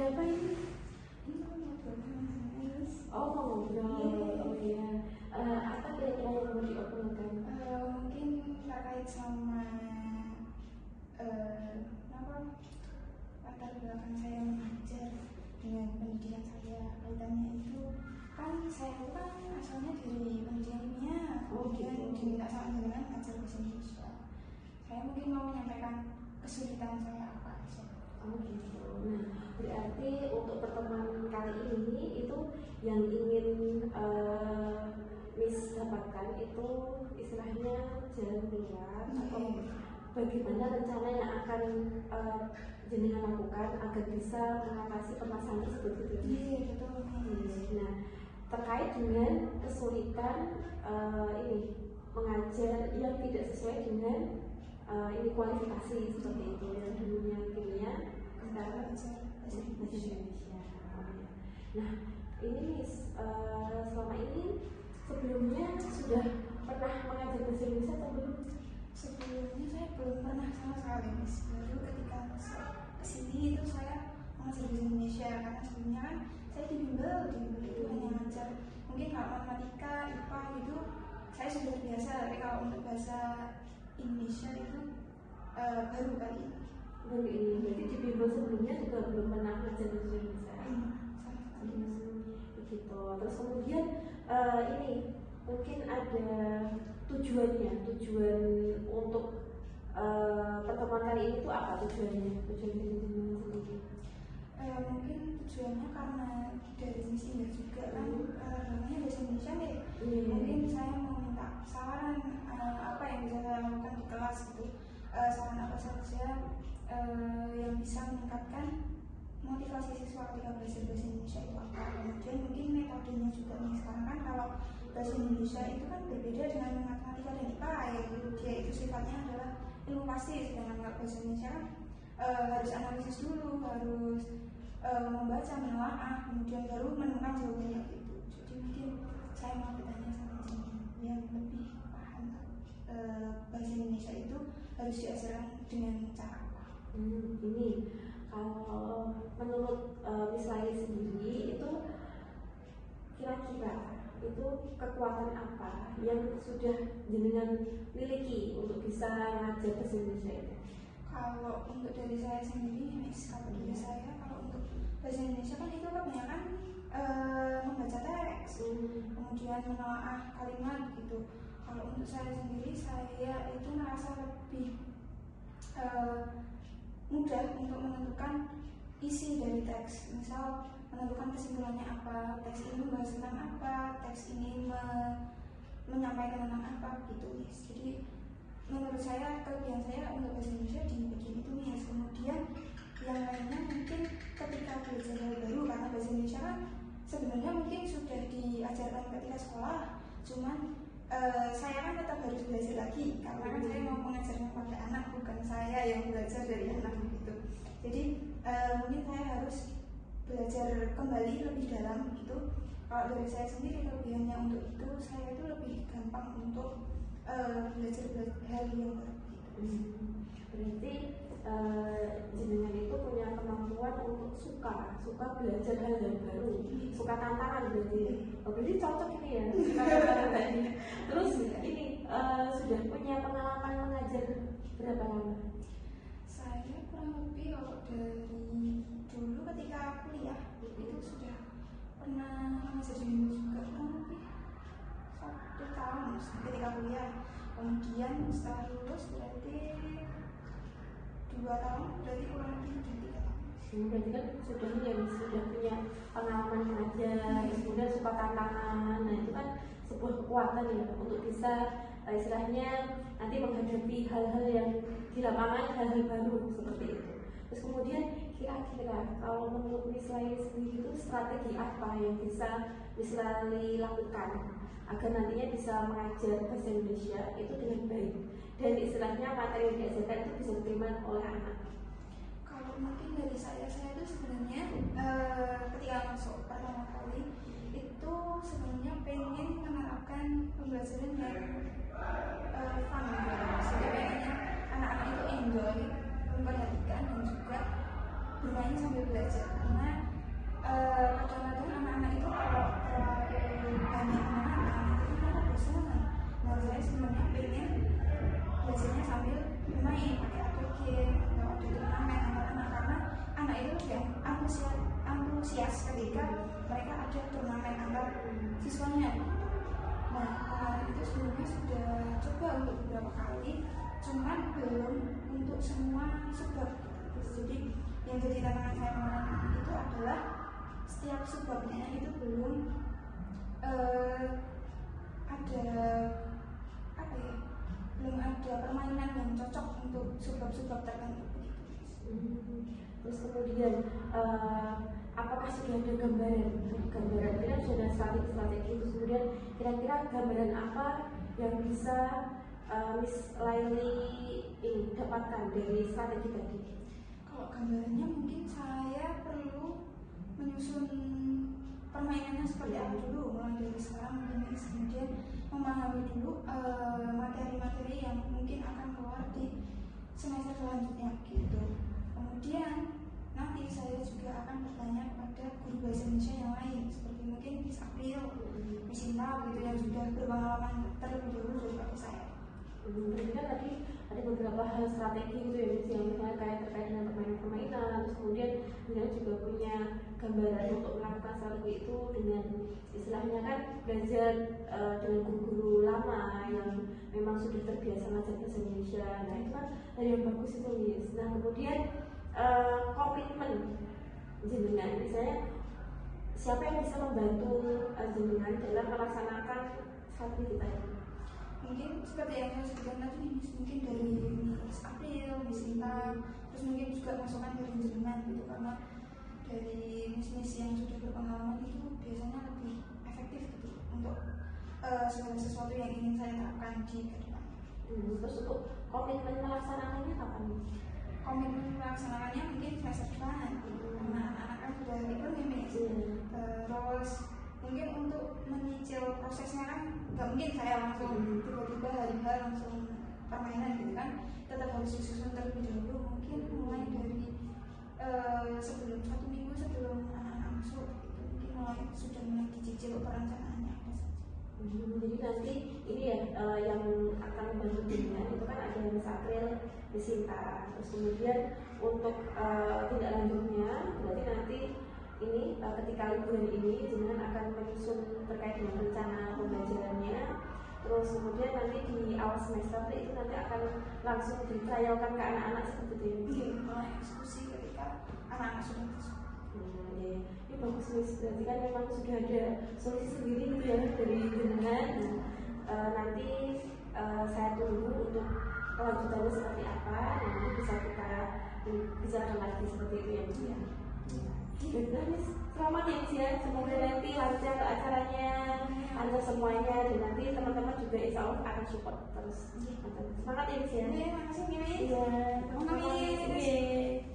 ada apa ini? Ini aku mau ngobrol. Oh, mau ngobrol. Oh iya. Apa kira-kira yang mau diobrolkan? Mungkin terkait sama apa latar belakang saya mengajar dengan pendidikan saya. Kaitannya itu kan saya itu kan asalnya dari pendidikan kimia, kemudian diminta sama jenengan ngajar bahasa Indonesia. Saya mungkin mau menyampaikan kesulitan saya apa aja. Oh gitu. Nah, berarti untuk pertemuan kali ini itu yang ingin Miss dapatkan itu istilahnya jalan keluar atau bagaimana rencana yang akan jenengan lakukan agar bisa mengatasi permasalahan tersebut gitu. Iya betul. Nah, terkait dengan kesulitan ini mengajar yang tidak sesuai dengan ini kualifikasi seperti itu yang dulunya kimia sekarang bahasa Indonesia. Nah, ini selama ini sebelumnya sudah pernah mengajar bahasa Indonesia atau belum? Sebelumnya saya belum pernah sama sekali, Miss. Baru ketika kesini itu saya mengajar bahasa Indonesia karena sebelumnya kan saya di bimbel itu hanya ngajar mungkin kalau matematika, IPA itu saya sudah biasa, tapi kalau untuk bahasa Indonesia itu baru kali ini. Baru ini, berarti di bimbel sebelumnya juga belum pernah ngajar bahasa Indonesia. Begitu. Terus kemudian ini mungkin ada tujuan untuk pertemuan kali ini itu apa tujuannya? Tujuan sendiri? Mungkin tujuannya karena dari Miss Indah juga kan namanya bahasa Indonesia nih. Mungkin saya mau minta saran apa yang bisa saya lakukan di kelas gitu. Saran apa saja yang bisa meningkatkan motivasi siswa ketika belajar bahasa Indonesia itu apa. Kemudian mungkin metodenya juga nih, sekarang kan kalau bahasa Indonesia itu kan berbeda dengan matematika dan IPA ya, dia itu sifatnya adalah ilmu pasti, sedangkan kalau bahasa Indonesia kan harus analisis dulu, harus membaca, menelaah, kemudian baru menemukan jawabannya gitu. Jadi mungkin saya mau bertanya sama jenengan yang lebih paham bahasa Indonesia itu harus diajarkan dengan cara apa? Ini kalau menurut Miss Laili sendiri itu kira-kira itu kekuatan apa yang sudah jenengan miliki untuk bisa ngajar bahasa Indonesia itu? Kalau untuk dari saya sendiri, Miss, kalau dari saya kalau untuk bahasa Indonesia kan itu kebanyakan membaca teks, kemudian menelaah kalimat gitu. Kalau untuk saya sendiri, saya itu merasa lebih mudah untuk menentukan isi dari teks. Misal menentukan kesimpulannya apa, teks ini membahas tentang apa, teks ini menyampaikan tentang apa gitu, Miss. Jadi menurut saya kelebihan saya untuk bahasa Indonesia di bagian itu, Miss. Kemudian yang lainnya mungkin ketika belajar hal baru, karena bahasa Indonesia kan sebenarnya mungkin sudah diajarkan ketika sekolah, cuman saya kan tetap harus belajar lagi karena kan saya mau mengajarnya pada anak, bukan saya yang belajar dari anak gitu. Jadi mungkin saya harus belajar kembali lebih dalam gitu. Kalau dari saya sendiri kelebihannya untuk itu, saya itu lebih gampang untuk belajar hal yang baru gitu. Berarti jenengan itu punya kemampuan untuk suka belajar hal yang baru, suka tantangan berarti. Berarti cocok ini ya, suka tantangan tadi. Terus ini sudah punya pengalaman mengajar berapa lama? Saya kurang lebih kalau dari dulu ketika kuliah itu sudah pernah mengajar di Indo juga, kurang lebih 1 tahun ketika kuliah. Kemudian setelah lulus berarti 2 tahun, berarti kurang lebih 3 tahun. Berarti kan sudah punya pengalaman mengajar, kemudian suka tantangan. Nah itu kan sebuah kekuatan ya untuk bisa istilahnya nanti menghadapi hal-hal yang di lapangan, hal-hal baru seperti itu. Terus kemudian kira-kira kalau menurut Miss Laili sendiri itu strategi apa yang bisa Miss Laili lakukan agar nantinya bisa mengajar bahasa Indonesia itu dengan baik dan istilahnya materi yang diajarkan itu bisa diterima oleh anak? Kalau mungkin dari saya itu sebenarnya ketika masuk pertama kali itu sebenarnya pengen menerapkan pembelajaran yang fun gitu. Jadi pengennya anak-anak itu enjoy, memperhatikan dan juga bermain sambil belajar, karena kadang-kadang anak-anak itu kalau terlalu banyak menantang itu mereka bosan. Nah saya sebenarnya pengen belajarnya sambil bermain, pakai ada game atau ada turnamen anak-anak, karena anak itu lebih antusias ketika mereka ada turnamen antar siswanya. Nah kemarin itu sebelumnya sudah coba untuk beberapa kali, cuman belum untuk semua subbab. Jadi yang jadi tantangan saya kemarin itu adalah setiap subbabnya itu belum ada apa ya, belum ada permainan yang cocok untuk subbab-subbab tertentu. Terus kemudian apakah sudah ada gambaran kita sudah ada strategi itu, kemudian kira-kira gambaran apa yang bisa Miss Laili ini dapatkan dari strategi tadi? Kalau gambarannya mungkin saya perlu menyusun permainannya seperti apa dulu, mulai dari sekarang mungkin, kemudian memahami dulu materi-materi yang mungkin akan keluar di semester selanjutnya gitu. Kemudian nanti saya juga akan bertanya kepada guru bahasa Indonesia yang lain, seperti mungkin Miss April, Miss Inta gitu, yang sudah berpengalaman terlebih dahulu daripada saya. Jadi kan tadi ada beberapa hal strategi gitu ya, yang misalnya kayak terkait dengan permainan-permainan, terus kemudian beliau juga punya gambaran untuk melakukan strategi itu dengan istilahnya kan belajar dengan guru-guru lama yang memang sudah terbiasa ngajar bahasa Indonesia. Nah itu kan hal yang bagus itu Miss. Nah kemudian komitmen jenengan, misalnya siapa yang bisa membantu jenengan dalam melaksanakan strategi kita ini? Mungkin seperti yang saya sebutkan tadi, mungkin dari Miss April, Miss Inta, terus mungkin juga masukan dari jenengan gitu, karena dari Miss yang sudah berpengalaman itu biasanya lebih efektif gitu untuk segala sesuatu yang ingin saya terapkan di ke depan. Terus untuk komitmen melaksanakannya kapan? Komitmen melaksanakannya mungkin semester depan, karena anak-anak kan sudah libur nih Miss. Terus mungkin untuk menyicil prosesnya kan nggak mungkin saya langsung tiba-tiba hari-hari langsung permainan gitu kan, tetap harus disusun terlebih dahulu, mungkin mulai dari sebelum 1 minggu sebelum anak-anak masuk gitu, mungkin sudah mulai dicicil perencanaannya apa saja. Jadi nanti ini ya yang akan membantu dengan itu kan ada Miss April, Miss Sinta, terus kemudian untuk tindak lanjutnya berarti nanti ini ketika liburan ini jenengan akan menyusun terkait dengan rencana pembelajarannya, terus kemudian nanti di awal semester itu nanti akan langsung ditrialkan ke anak-anak seperti itu. Iya, mulai eksekusi ketika anak-anak sudah masuk. Ya. Ini bagus Miss, berarti kan memang sudah ada solusi sendiri gitu ya dari jenengan. Nanti saya tunggu untuk kelanjutannya seperti apa, nanti bisa kita bicarakan lagi seperti itu ya Miss ya. Baiklah Miss, selamat ya Miss ya, semoga nanti lancar acaranya, lancar semuanya, dan nanti teman-teman juga insya Allah akan support terus. Semangat ya Miss ya. Terima kasih Miss. Iya, terima kasih.